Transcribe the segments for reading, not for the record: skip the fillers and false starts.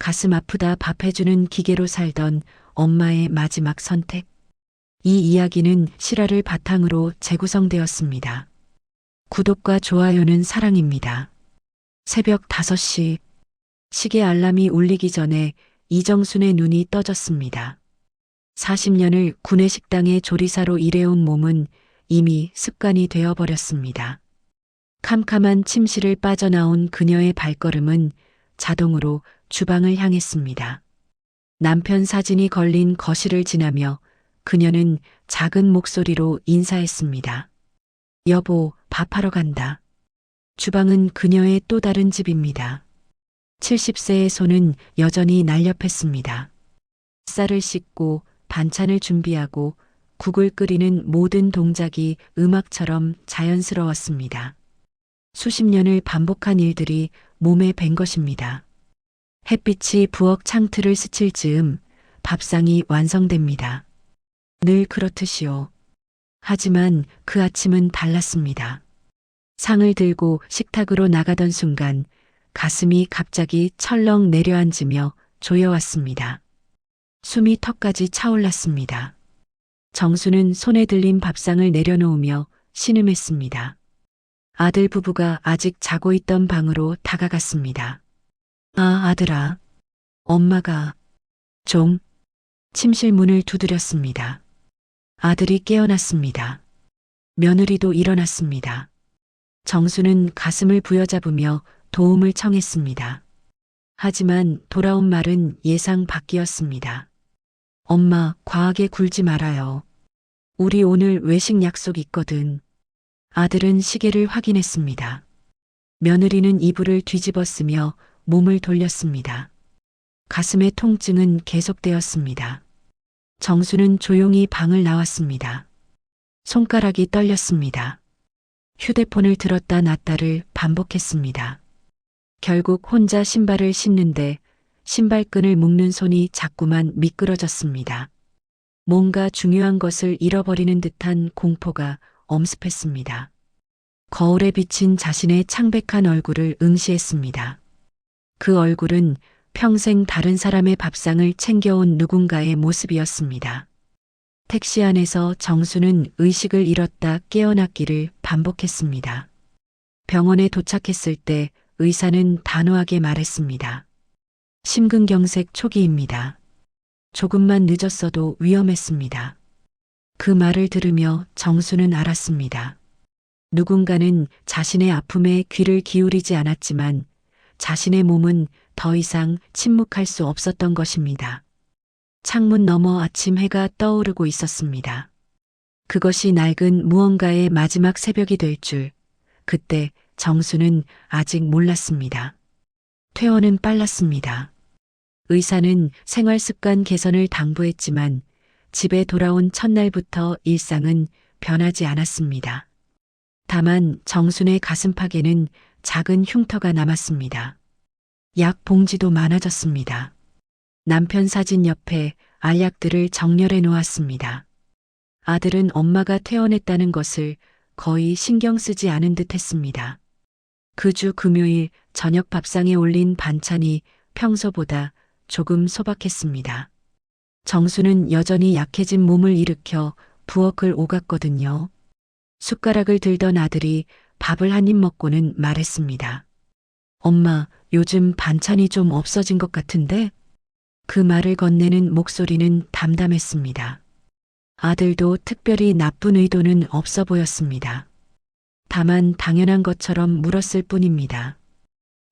가슴 아프다 밥 해주는 기계로 살던 엄마의 마지막 선택. 이 이야기는 실화를 바탕으로 재구성되었습니다. 구독과 좋아요는 사랑입니다. 새벽 5시 시계 알람이 울리기 전에 이정순의 눈이 떠졌습니다. 40년을 구내식당의 조리사로 일해온 몸은 이미 습관이 되어버렸습니다. 캄캄한 침실을 빠져나온 그녀의 발걸음은 자동으로 주방을 향했습니다. 남편 사진이 걸린 거실을 지나며 그녀는 작은 목소리로 인사했습니다. 여보, 밥하러 간다. 주방은 그녀의 또 다른 집입니다. 70세의 손은 여전히 날렵했습니다. 쌀을 씻고 반찬을 준비하고 국을 끓이는 모든 동작이 음악처럼 자연스러웠습니다. 수십 년을 반복한 일들이 몸에 밴 것입니다. 햇빛이 부엌 창틀을 스칠 즈음 밥상이 완성됩니다. 늘 그렇듯이요. 하지만 그 아침은 달랐습니다. 상을 들고 식탁으로 나가던 순간 가슴이 갑자기 철렁 내려앉으며 조여왔습니다. 숨이 턱까지 차올랐습니다. 정수는 손에 들린 밥상을 내려놓으며 신음했습니다. 아들 부부가 아직 자고 있던 방으로 다가갔습니다. 아, 아들아. 엄마가 좀 침실 문을 두드렸습니다. 아들이 깨어났습니다. 며느리도 일어났습니다. 정수는 가슴을 부여잡으며 도움을 청했습니다. 하지만 돌아온 말은 예상 밖이었습니다. 엄마, 과하게 굴지 말아요. 우리 오늘 외식 약속 있거든. 아들은 시계를 확인했습니다. 며느리는 이불을 뒤집었으며 몸을 돌렸습니다. 가슴의 통증은 계속되었습니다. 정수는 조용히 방을 나왔습니다. 손가락이 떨렸습니다. 휴대폰을 들었다 놨다를 반복했습니다. 결국 혼자 신발을 신는데 신발끈을 묶는 손이 자꾸만 미끄러졌습니다. 뭔가 중요한 것을 잃어버리는 듯한 공포가 엄습했습니다. 거울에 비친 자신의 창백한 얼굴을 응시했습니다. 그 얼굴은 평생 다른 사람의 밥상을 챙겨온 누군가의 모습이었습니다. 택시 안에서 정수는 의식을 잃었다 깨어났기를 반복했습니다. 병원에 도착했을 때 의사는 단호하게 말했습니다. 심근경색 초기입니다. 조금만 늦었어도 위험했습니다. 그 말을 들으며 정수는 알았습니다. 누군가는 자신의 아픔에 귀를 기울이지 않았지만 자신의 몸은 더 이상 침묵할 수 없었던 것입니다. 창문 너머 아침 해가 떠오르고 있었습니다. 그것이 낡은 무언가의 마지막 새벽이 될 줄, 그때 정수는 아직 몰랐습니다. 퇴원은 빨랐습니다. 의사는 생활습관 개선을 당부했지만 집에 돌아온 첫날부터 일상은 변하지 않았습니다. 다만 정순의 가슴팍에는 작은 흉터가 남았습니다. 약 봉지도 많아졌습니다. 남편 사진 옆에 알약들을 정렬해 놓았습니다. 아들은 엄마가 퇴원했다는 것을 거의 신경 쓰지 않은 듯 했습니다. 그 주 금요일 저녁 밥상에 올린 반찬이 평소보다 조금 소박했습니다. 정수는 여전히 약해진 몸을 일으켜 부엌을 오갔거든요. 숟가락을 들던 아들이 밥을 한 입 먹고는 말했습니다. 엄마, 요즘 반찬이 좀 없어진 것 같은데? 그 말을 건네는 목소리는 담담했습니다. 아들도 특별히 나쁜 의도는 없어 보였습니다. 다만 당연한 것처럼 물었을 뿐입니다.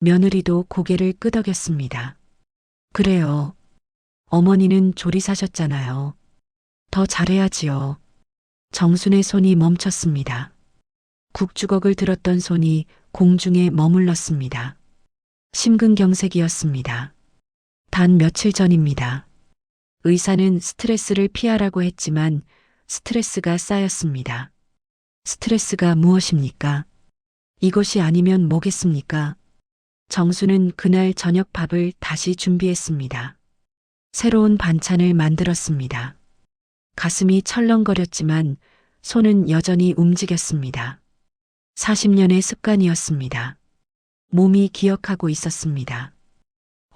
며느리도 고개를 끄덕였습니다. 그래요. 어머니는 조리사셨잖아요. 더 잘해야지요. 정순의 손이 멈췄습니다. 국주걱을 들었던 손이 공중에 머물렀습니다. 심근경색이었습니다. 단 며칠 전입니다. 의사는 스트레스를 피하라고 했지만 스트레스가 쌓였습니다. 스트레스가 무엇입니까? 이것이 아니면 뭐겠습니까? 정수는 그날 저녁 밥을 다시 준비했습니다. 새로운 반찬을 만들었습니다. 가슴이 철렁거렸지만 손은 여전히 움직였습니다. 40년의 습관이었습니다. 몸이 기억하고 있었습니다.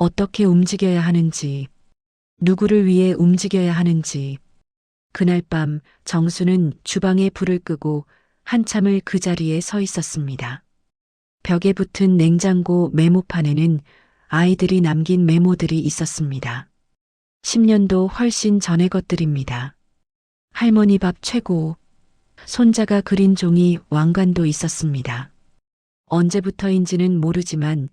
어떻게 움직여야 하는지, 누구를 위해 움직여야 하는지. 그날 밤 정수는 주방에 불을 끄고 한참을 그 자리에 서 있었습니다. 벽에 붙은 냉장고 메모판에는 아이들이 남긴 메모들이 있었습니다. 10년도 훨씬 전의 것들입니다. 할머니 밥 최고. 손자가 그린 종이 왕관도 있었습니다. 언제부터인지는 모르지만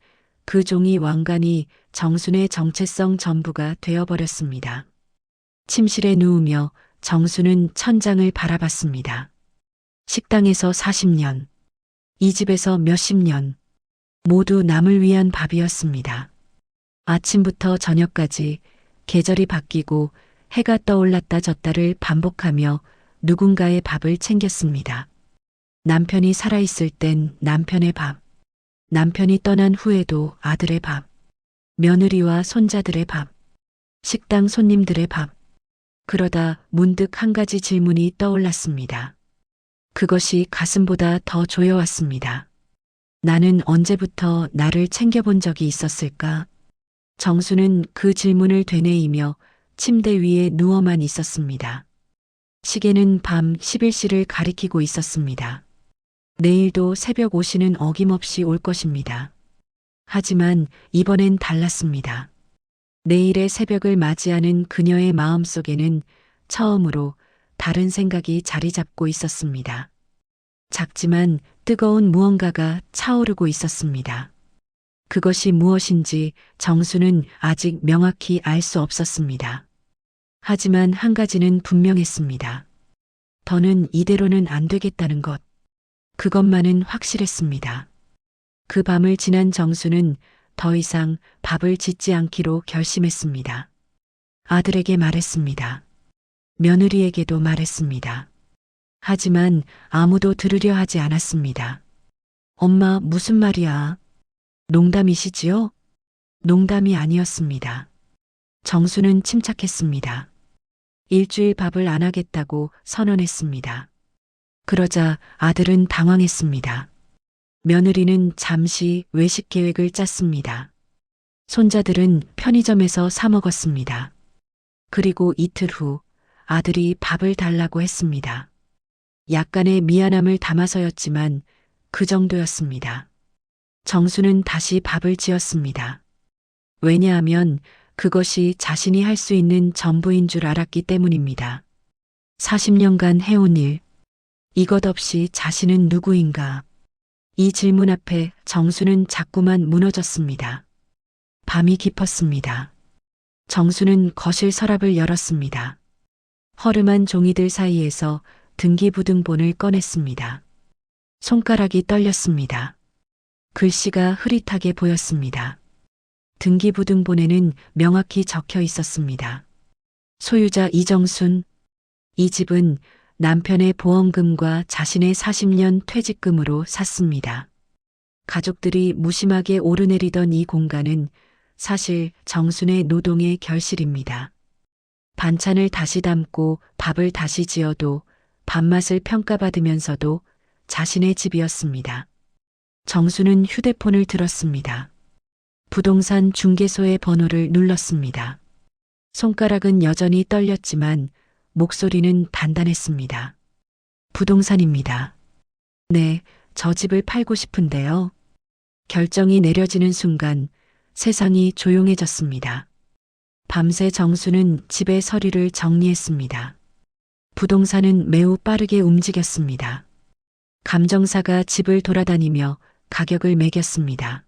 그 종이 왕관이 정순의 정체성 전부가 되어버렸습니다. 침실에 누우며 정수는 천장을 바라봤습니다. 식당에서 40년, 이 집에서 몇십 년, 모두 남을 위한 밥이었습니다. 아침부터 저녁까지 계절이 바뀌고 해가 떠올랐다 졌다를 반복하며 누군가의 밥을 챙겼습니다. 남편이 살아있을 땐 남편의 밥, 남편이 떠난 후에도 아들의 밥, 며느리와 손자들의 밥, 식당 손님들의 밥. 그러다 문득 한 가지 질문이 떠올랐습니다. 그것이 가슴보다 더 조여왔습니다. 나는 언제부터 나를 챙겨본 적이 있었을까? 정수는 그 질문을 되뇌이며 침대 위에 누워만 있었습니다. 시계는 밤 11시를 가리키고 있었습니다. 내일도 새벽 5시는 어김없이 올 것입니다. 하지만 이번엔 달랐습니다. 내일의 새벽을 맞이하는 그녀의 마음속에는 처음으로 다른 생각이 자리 잡고 있었습니다. 작지만 뜨거운 무언가가 차오르고 있었습니다. 그것이 무엇인지 정수는 아직 명확히 알 수 없었습니다. 하지만 한 가지는 분명했습니다. 더는 이대로는 안 되겠다는 것. 그것만은 확실했습니다. 그 밤을 지난 정수는 더 이상 밥을 짓지 않기로 결심했습니다. 아들에게 말했습니다. 며느리에게도 말했습니다. 하지만 아무도 들으려 하지 않았습니다. 엄마, 무슨 말이야? 농담이시지요? 농담이 아니었습니다. 정수는 침착했습니다. 일주일 밥을 안 하겠다고 선언했습니다. 그러자 아들은 당황했습니다. 며느리는 잠시 외식 계획을 짰습니다. 손자들은 편의점에서 사 먹었습니다. 그리고 이틀 후 아들이 밥을 달라고 했습니다. 약간의 미안함을 담아서였지만 그 정도였습니다. 정수는 다시 밥을 지었습니다. 왜냐하면 그것이 자신이 할 수 있는 전부인 줄 알았기 때문입니다. 40년간 해온 일, 이것 없이 자신은 누구인가? 이 질문 앞에 정수는 자꾸만 무너졌습니다. 밤이 깊었습니다. 정수는 거실 서랍을 열었습니다. 허름한 종이들 사이에서 등기부등본을 꺼냈습니다. 손가락이 떨렸습니다. 글씨가 흐릿하게 보였습니다. 등기부등본에는 명확히 적혀 있었습니다. 소유자 이정순. 이 집은 남편의 보험금과 자신의 40년 퇴직금으로 샀습니다. 가족들이 무심하게 오르내리던 이 공간은 사실 정순의 노동의 결실입니다. 반찬을 다시 담고 밥을 다시 지어도 밥맛을 평가받으면서도 자신의 집이었습니다. 정수는 휴대폰을 들었습니다. 부동산 중개소의 번호를 눌렀습니다. 손가락은 여전히 떨렸지만 목소리는 단단했습니다. 부동산입니다. 네, 저 집을 팔고 싶은데요. 결정이 내려지는 순간 세상이 조용해졌습니다. 밤새 정수는 집의 서류를 정리했습니다. 부동산은 매우 빠르게 움직였습니다. 감정사가 집을 돌아다니며 가격을 매겼습니다.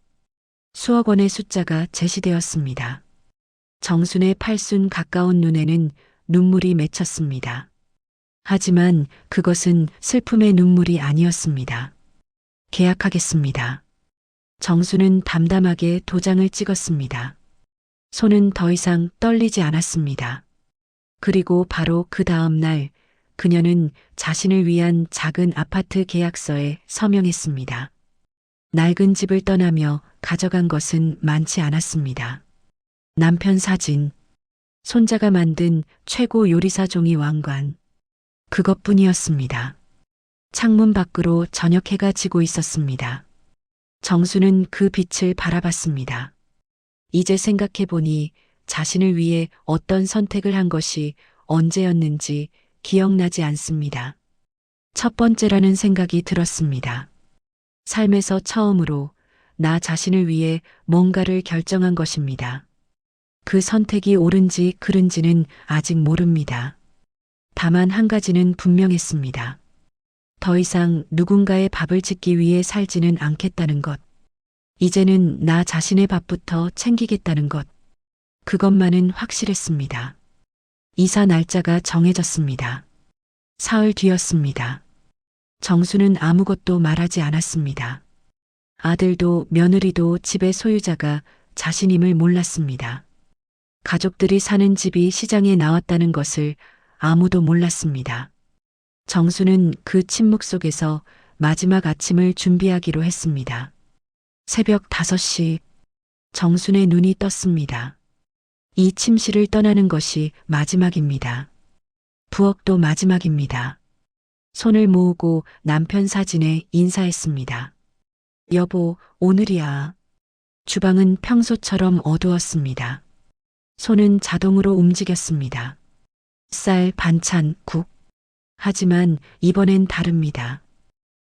수억 원의 숫자가 제시되었습니다. 정순의 팔순 가까운 눈에는 눈물이 맺혔습니다. 하지만 그것은 슬픔의 눈물이 아니었습니다. 계약하겠습니다. 정수는 담담하게 도장을 찍었습니다. 손은 더 이상 떨리지 않았습니다. 그리고 바로 그 다음 날 그녀는 자신을 위한 작은 아파트 계약서에 서명했습니다. 낡은 집을 떠나며 가져간 것은 많지 않았습니다. 남편 사진, 손자가 만든 최고 요리사 종이 왕관, 그것뿐이었습니다. 창문 밖으로 저녁 해가 지고 있었습니다. 정수는 그 빛을 바라봤습니다. 이제 생각해보니 자신을 위해 어떤 선택을 한 것이 언제였는지 기억나지 않습니다. 첫 번째라는 생각이 들었습니다. 삶에서 처음으로 나 자신을 위해 뭔가를 결정한 것입니다. 그 선택이 옳은지 그른지는 아직 모릅니다. 다만 한 가지는 분명했습니다. 더 이상 누군가의 밥을 짓기 위해 살지는 않겠다는 것. 이제는 나 자신의 밥부터 챙기겠다는 것. 그것만은 확실했습니다. 이사 날짜가 정해졌습니다. 사흘 뒤였습니다. 정수는 아무것도 말하지 않았습니다. 아들도 며느리도 집의 소유자가 자신임을 몰랐습니다. 가족들이 사는 집이 시장에 나왔다는 것을 아무도 몰랐습니다. 정수는 그 침묵 속에서 마지막 아침을 준비하기로 했습니다. 새벽 5시, 정순의 눈이 떴습니다. 이 침실을 떠나는 것이 마지막입니다. 부엌도 마지막입니다. 손을 모으고 남편 사진에 인사했습니다. 여보, 오늘이야. 주방은 평소처럼 어두웠습니다. 손은 자동으로 움직였습니다. 쌀, 반찬, 국. 하지만 이번엔 다릅니다.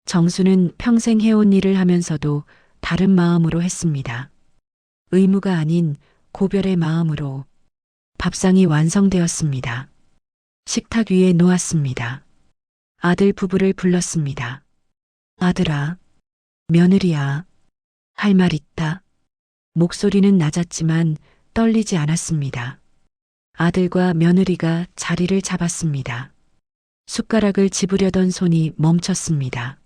정수는 평생 해온 일을 하면서도 다른 마음으로 했습니다. 의무가 아닌 고별의 마음으로. 밥상이 완성되었습니다. 식탁 위에 놓았습니다. 아들 부부를 불렀습니다. 아들아, 며느리야, 할 말 있다. 목소리는 낮았지만 떨리지 않았습니다. 아들과 며느리가 자리를 잡았습니다. 숟가락을 집으려던 손이 멈췄습니다.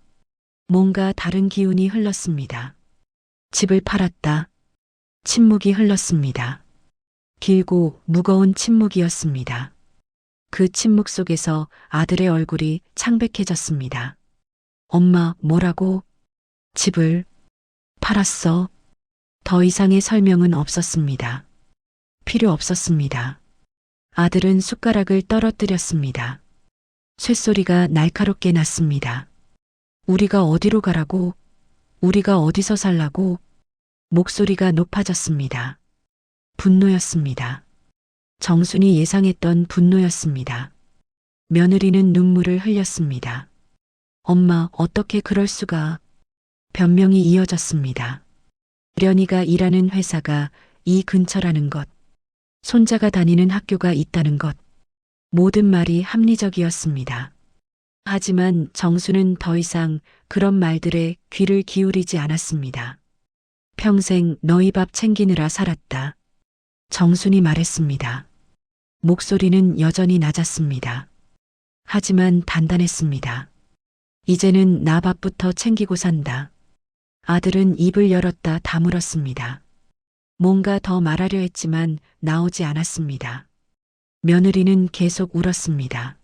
뭔가 다른 기운이 흘렀습니다. 집을 팔았다. 침묵이 흘렀습니다. 길고 무거운 침묵이었습니다. 그 침묵 속에서 아들의 얼굴이 창백해졌습니다. 엄마, 뭐라고? 집을 팔았어. 더 이상의 설명은 없었습니다. 필요 없었습니다. 아들은 숟가락을 떨어뜨렸습니다. 쇳소리가 날카롭게 났습니다. 우리가 어디로 가라고? 우리가 어디서 살라고? 목소리가 높아졌습니다. 분노였습니다. 정순이 예상했던 분노였습니다. 며느리는 눈물을 흘렸습니다. 엄마, 어떻게 그럴 수가? 변명이 이어졌습니다. 련이가 일하는 회사가 이 근처라는 것, 손자가 다니는 학교가 있다는 것, 모든 말이 합리적이었습니다. 하지만 정수는 더 이상 그런 말들에 귀를 기울이지 않았습니다. 평생 너희 밥 챙기느라 살았다. 정순이 말했습니다. 목소리는 여전히 낮았습니다. 하지만 단단했습니다. 이제는 나 밥부터 챙기고 산다. 아들은 입을 열었다 다물었습니다. 뭔가 더 말하려 했지만 나오지 않았습니다. 며느리는 계속 울었습니다.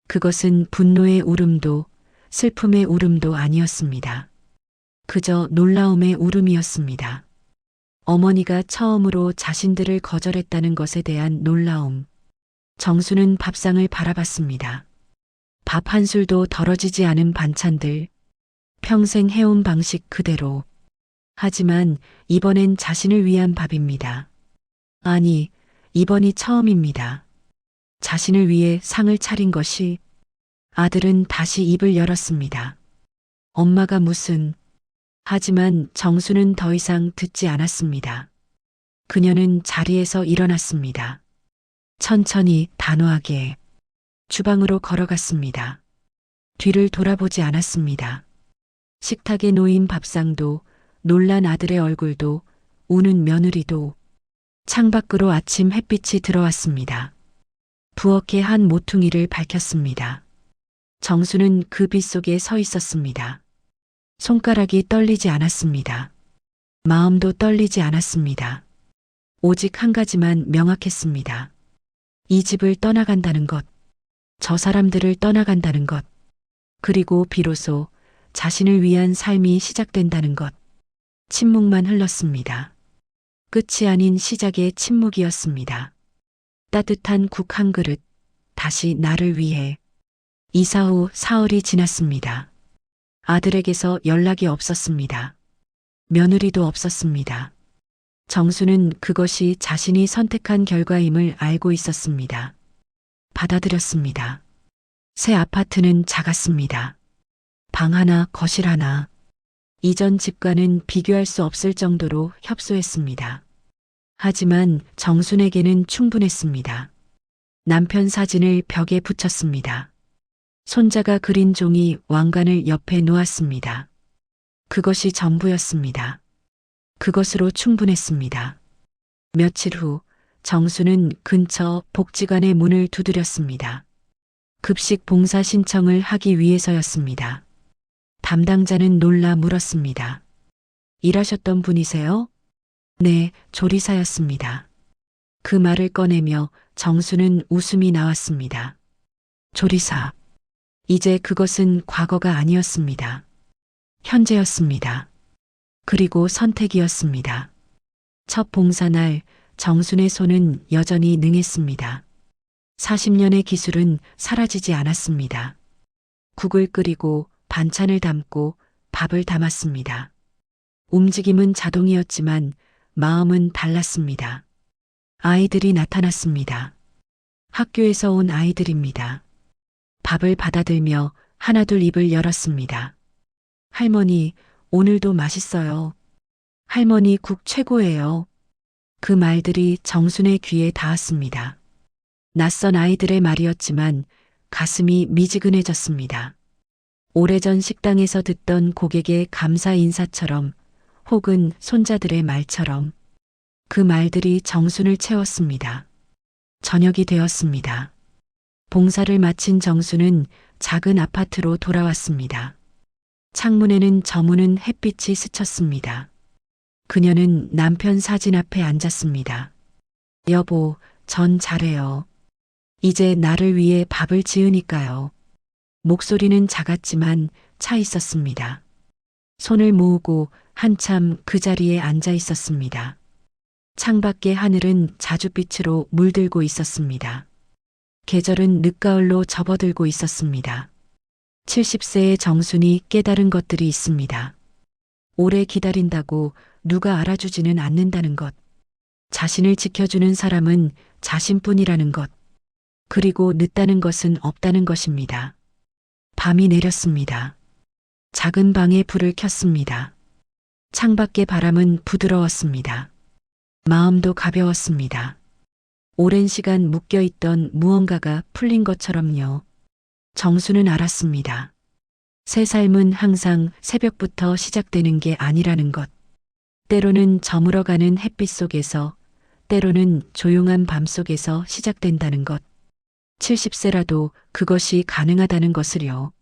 그것은 분노의 울음도 슬픔의 울음도 아니었습니다. 그저 놀라움의 울음이었습니다. 어머니가 처음으로 자신들을 거절했다는 것에 대한 놀라움. 정수는 밥상을 바라봤습니다. 밥 한 술도 덜어지지 않은 반찬들. 평생 해온 방식 그대로. 하지만 이번엔 자신을 위한 밥입니다. 아니, 이번이 처음입니다. 자신을 위해 상을 차린 것이. 아들은 다시 입을 열었습니다. 엄마가 무슨. 하지만 정수는 더 이상 듣지 않았습니다. 그녀는 자리에서 일어났습니다. 천천히 단호하게 주방으로 걸어갔습니다. 뒤를 돌아보지 않았습니다. 식탁에 놓인 밥상도 놀란 아들의 얼굴도 우는 며느리도 창밖으로 아침 햇빛이 들어왔습니다. 부엌의 한 모퉁이를 밝혔습니다. 정수는 그 빛 속에 서 있었습니다. 손가락이 떨리지 않았습니다. 마음도 떨리지 않았습니다. 오직 한 가지만 명확했습니다. 이 집을 떠나간다는 것, 저 사람들을 떠나간다는 것, 그리고 비로소 자신을 위한 삶이 시작된다는 것. 침묵만 흘렀습니다. 끝이 아닌 시작의 침묵이었습니다. 따뜻한 국 한 그릇, 다시 나를 위해. 이사 후 사흘이 지났습니다. 아들에게서 연락이 없었습니다. 며느리도 없었습니다. 정수는 그것이 자신이 선택한 결과임을 알고 있었습니다. 받아들였습니다. 새 아파트는 작았습니다. 방 하나, 거실 하나. 이전 집과는 비교할 수 없을 정도로 협소했습니다. 하지만 정순에게는 충분했습니다. 남편 사진을 벽에 붙였습니다. 손자가 그린 종이 왕관을 옆에 놓았습니다. 그것이 전부였습니다. 그것으로 충분했습니다. 며칠 후 정수는 근처 복지관의 문을 두드렸습니다. 급식 봉사 신청을 하기 위해서였습니다. 담당자는 놀라 물었습니다. 일하셨던 분이세요? 네, 조리사였습니다. 그 말을 꺼내며 정수는 웃음이 나왔습니다. 조리사. 이제 그것은 과거가 아니었습니다. 현재였습니다. 그리고 선택이었습니다. 첫 봉사날 정순의 손은 여전히 능했습니다. 40년의 기술은 사라지지 않았습니다. 국을 끓이고 반찬을 담고 밥을 담았습니다. 움직임은 자동이었지만 마음은 달랐습니다. 아이들이 나타났습니다. 학교에서 온 아이들입니다. 밥을 받아들며 하나둘 입을 열었습니다. 할머니, 오늘도 맛있어요. 할머니 국 최고예요. 그 말들이 정순의 귀에 닿았습니다. 낯선 아이들의 말이었지만 가슴이 미지근해졌습니다. 오래전 식당에서 듣던 고객의 감사 인사처럼 혹은 손자들의 말처럼 그 말들이 정순을 채웠습니다. 저녁이 되었습니다. 봉사를 마친 정수는 작은 아파트로 돌아왔습니다. 창문에는 저무는 햇빛이 스쳤습니다. 그녀는 남편 사진 앞에 앉았습니다. 여보, 전 잘해요. 이제 나를 위해 밥을 지으니까요. 목소리는 작았지만 차 있었습니다. 손을 모으고 한참 그 자리에 앉아 있었습니다. 창밖의 하늘은 자줏빛으로 물들고 있었습니다. 계절은 늦가을로 접어들고 있었습니다. 70세의 정순이 깨달은 것들이 있습니다. 오래 기다린다고 누가 알아주지는 않는다는 것. 자신을 지켜주는 사람은 자신뿐이라는 것. 그리고 늦다는 것은 없다는 것입니다. 밤이 내렸습니다. 작은 방에 불을 켰습니다. 창밖의 바람은 부드러웠습니다. 마음도 가벼웠습니다. 오랜 시간 묶여있던 무언가가 풀린 것처럼요. 정수는 알았습니다. 새 삶은 항상 새벽부터 시작되는 게 아니라는 것. 때로는 저물어가는 햇빛 속에서, 때로는 조용한 밤 속에서 시작된다는 것. 70세라도 그것이 가능하다는 것을요.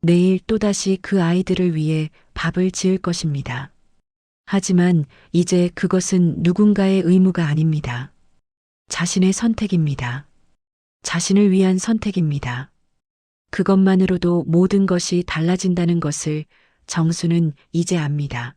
내일 또다시 그 아이들을 위해 밥을 지을 것입니다. 하지만 이제 그것은 누군가의 의무가 아닙니다. 자신의 선택입니다. 자신을 위한 선택입니다. 그것만으로도 모든 것이 달라진다는 것을 정수는 이제 압니다.